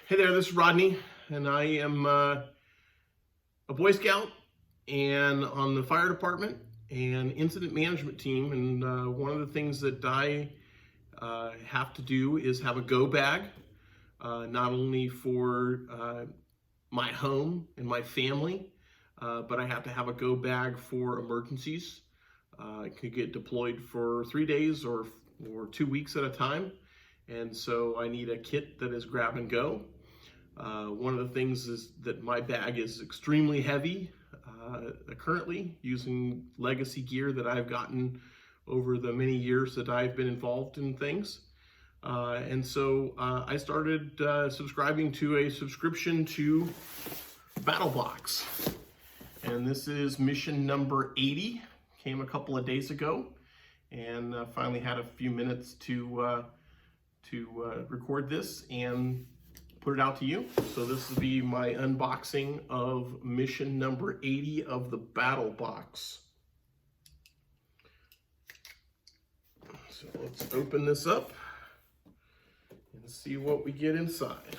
Hey there, this is Rodney, and I am a Boy Scout and on the fire department and incident management team. And one of the things that I have to do is have a go bag, not only for my home and my family, but I have to have a go bag for emergencies. I could get deployed for 3 days or 2 weeks at a time. And so I need a kit that is grab and go. One of the things is that my bag is extremely heavy currently, using legacy gear that I've gotten over the many years that I've been involved in things. And so I started subscribing to a subscription to Battlbox. And this is mission number 80, came a couple of days ago, and finally had a few minutes to record this and put it out to you. So this will be my unboxing of mission number 80 of the Battlbox. So let's open this up and see what we get inside.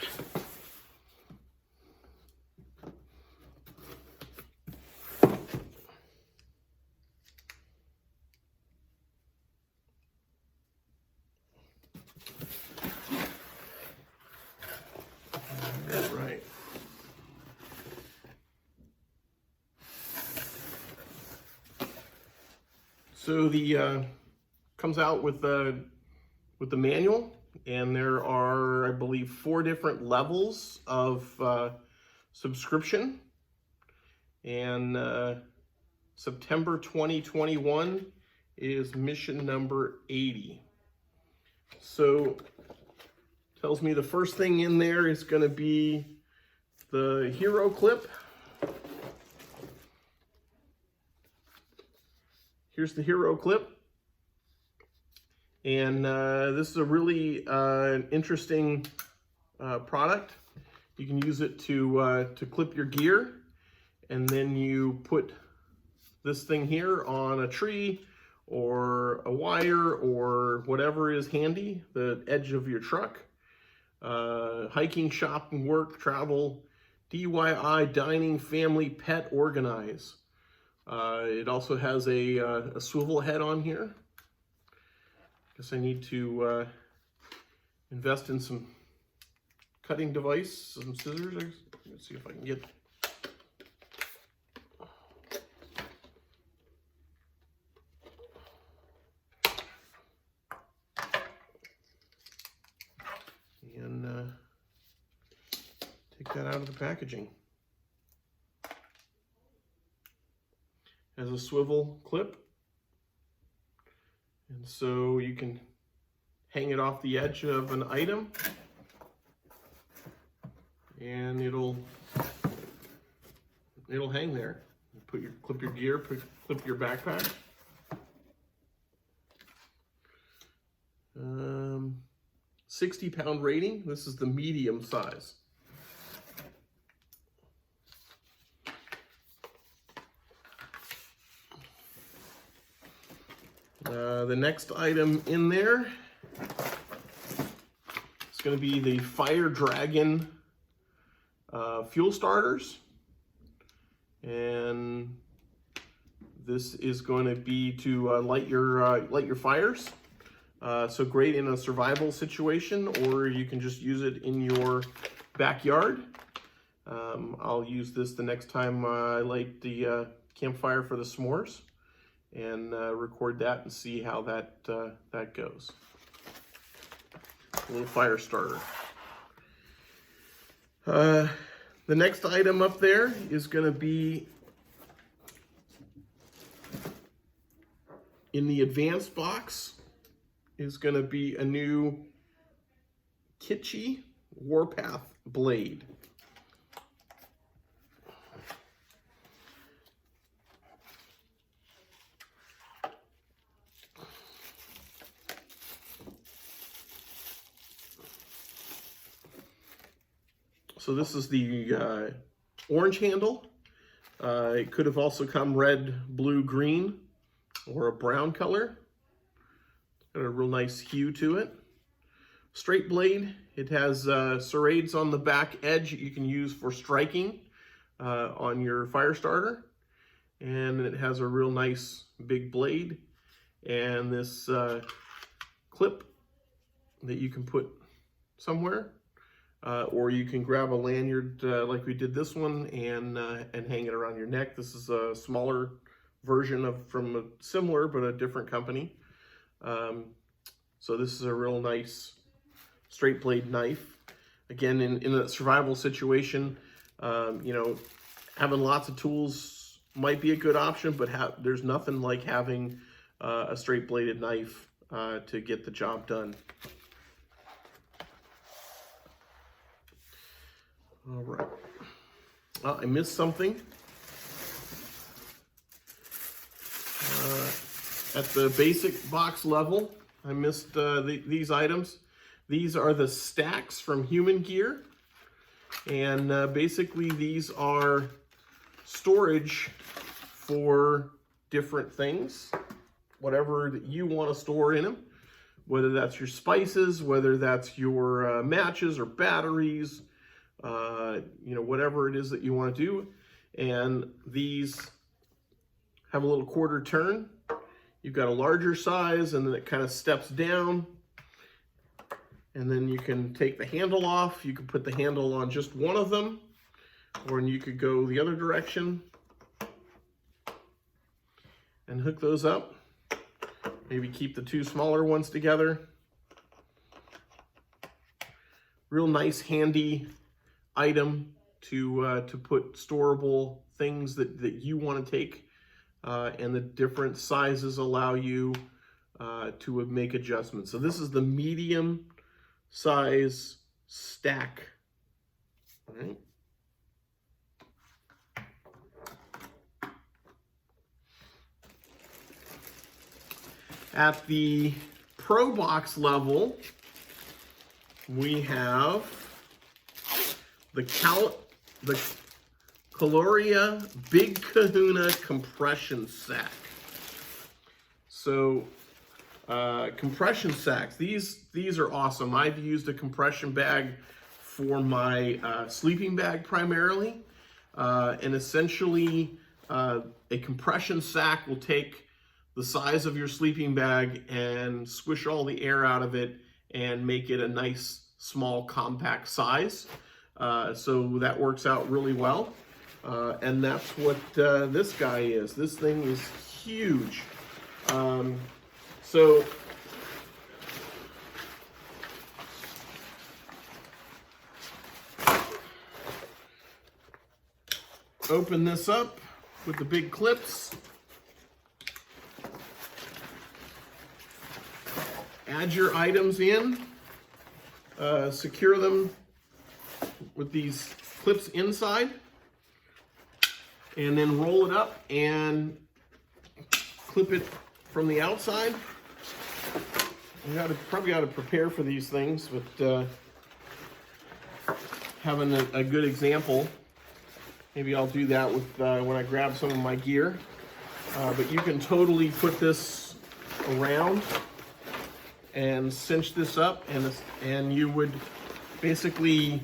Right. So the comes out with the manual, and there are, I believe, 4 different levels of subscription. And September 2021 is mission number 80. So tells me the first thing in there is going to be the Heroclip. Here's the Heroclip. And this is a really interesting product. You can use it to clip your gear, and then you put this thing here on a tree or a wire or whatever is handy, the edge of your truck. Hiking, shop and work, travel, DIY, dining, family, pet, organize. It also has a swivel head on here. Guess I need to invest in some cutting device, some scissors. Let's see if I can get. And take that out of the packaging. Has a swivel clip, and so you can hang it off the edge of an item, and it'll hang there. Clip your gear, clip your backpack. 60-pound rating. This is the medium size. The next item in there is going to be the Firedragon fuel starters, and this is going to be to light your fires. So great in a survival situation, or you can just use it in your backyard. I'll use this the next time I light the campfire for the s'mores, and record that and see how that goes. A little fire starter. The next item up there is going to be in the advanced box. Is going to be a new Kitchi Warpath blade. So this is the orange handle. It could have also come red, blue, green, or a brown color. Got a real nice hue to it. straight blade. It has serrades on the back edge that you can use for striking on your fire starter. And it has a real nice big blade. And this clip that you can put somewhere. Or you can grab a lanyard like we did this one and hang it around your neck. This is a smaller version from a similar but a different company. So this is a real nice straight blade knife. Again, in a survival situation, you know, having lots of tools might be a good option, but there's nothing like having a straight bladed knife to get the job done. All right. I missed something. At the basic box level, I missed these items. These are the stacks from Humangear. And basically these are storage for different things. Whatever that you want to store in them. Whether that's your spices, whether that's your matches or batteries. You know, whatever it is that you want to do. And these have a little quarter turn. You've got a larger size, and then it kind of steps down. And then you can take the handle off. You can put the handle on just one of them, or you could go the other direction and hook those up. Maybe keep the two smaller ones together. Real nice, handy item to put storable things that you want to take, and the different sizes allow you to make adjustments. So this is the medium size stack. All right. At the Pro Box level, we have the Caliloha Big Kahuna compression sack. So compression sacks, these are awesome. I've used a compression bag for my sleeping bag primarily, and essentially a compression sack will take the size of your sleeping bag and squish all the air out of it and make it a nice small compact size. So that works out really well. And that's what this guy is. This thing is huge. So open this up with the big clips. Add your items in. Secure them with these clips inside, and then roll it up and clip it from the outside. You probably ought to prepare for these things, but having a good example, maybe I'll do that with when I grab some of my gear. But you can totally put this around and cinch this up, and you would basically,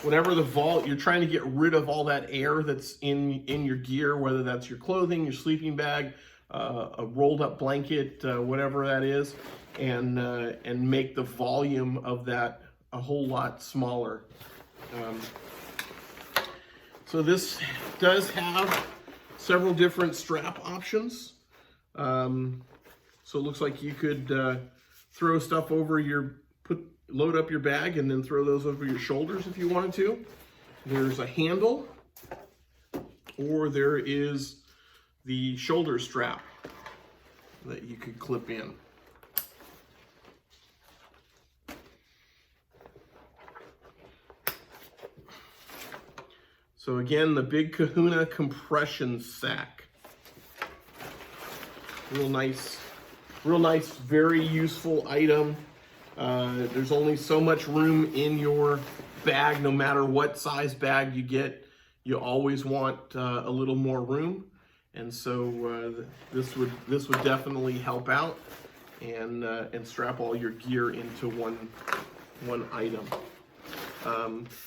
whatever the vault, you're trying to get rid of all that air that's in your gear, whether that's your clothing, your sleeping bag, a rolled up blanket, whatever that is, and make the volume of that a whole lot smaller. So this does have several different strap options. So it looks like you could throw stuff over load up your bag and then throw those over your shoulders if you wanted to. There's a handle, or there is the shoulder strap that you could clip in. So again, the Big Kahuna compression sack. Real nice, very useful item. There's only so much room in your bag, no matter what size bag you get. You always want a little more room, and so this would definitely help out and strap all your gear into one item.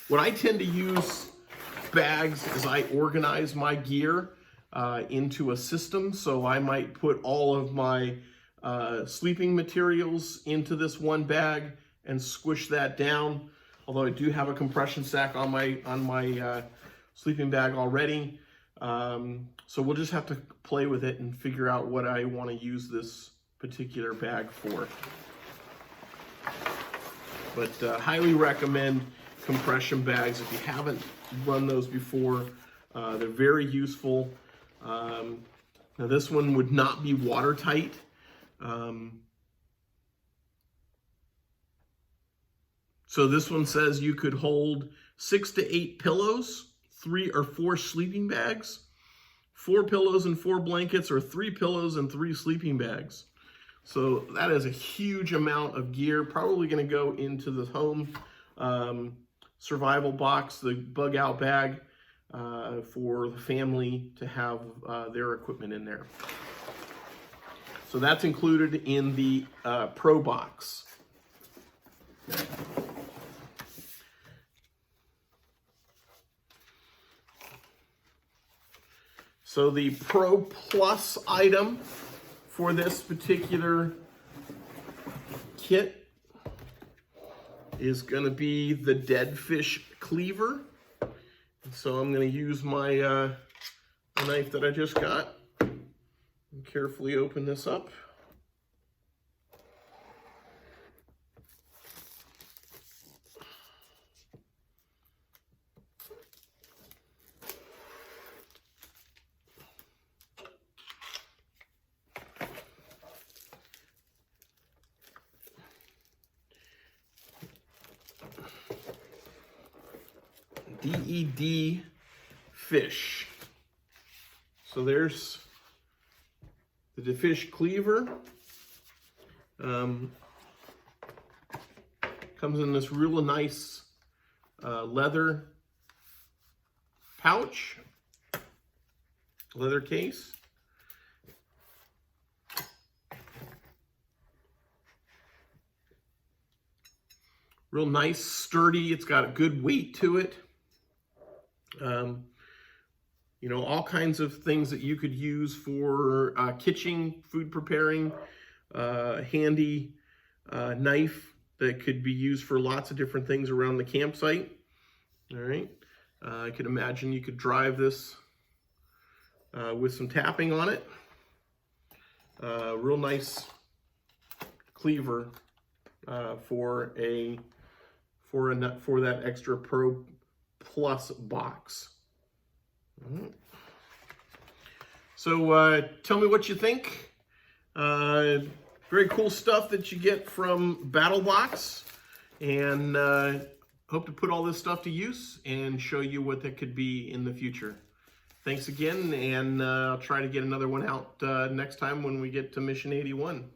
What I tend to use bags is I organize my gear into a system. So I might put all of my sleeping materials into this one bag and squish that down. Although I do have a compression sack on my sleeping bag already. So we'll just have to play with it and figure out what I want to use this particular bag for. But highly recommend compression bags if you haven't run those before. They're very useful. Now this one would not be watertight. So this one says you could hold 6 to 8 pillows, 3 or 4 sleeping bags, 4 pillows and 4 blankets, or 3 pillows and 3 sleeping bags. So that is a huge amount of gear, probably going to go into the home survival box, the bug out bag, for the family to have their equipment in there. So that's included in the Pro box. So the Pro Plus item for this particular kit is going to be the Dedfish Cleaver. So I'm going to use my knife that I just got and carefully open this up. Dedfish. So there's the Dedfish Cleaver. Comes in this real nice leather pouch, leather case. Real nice, sturdy. It's got a good weight to it. You know, all kinds of things that you could use for kitchen, food preparing, handy knife that could be used for lots of different things around the campsite. All right. I could imagine you could drive this with some tapping on it. Real nice cleaver for that extra Pro Plus box. So tell me what you think. Very cool stuff that you get from Battlbox, and hope to put all this stuff to use and show you what that could be in the future. Thanks again, and I'll try to get another one out next time when we get to Mission 81.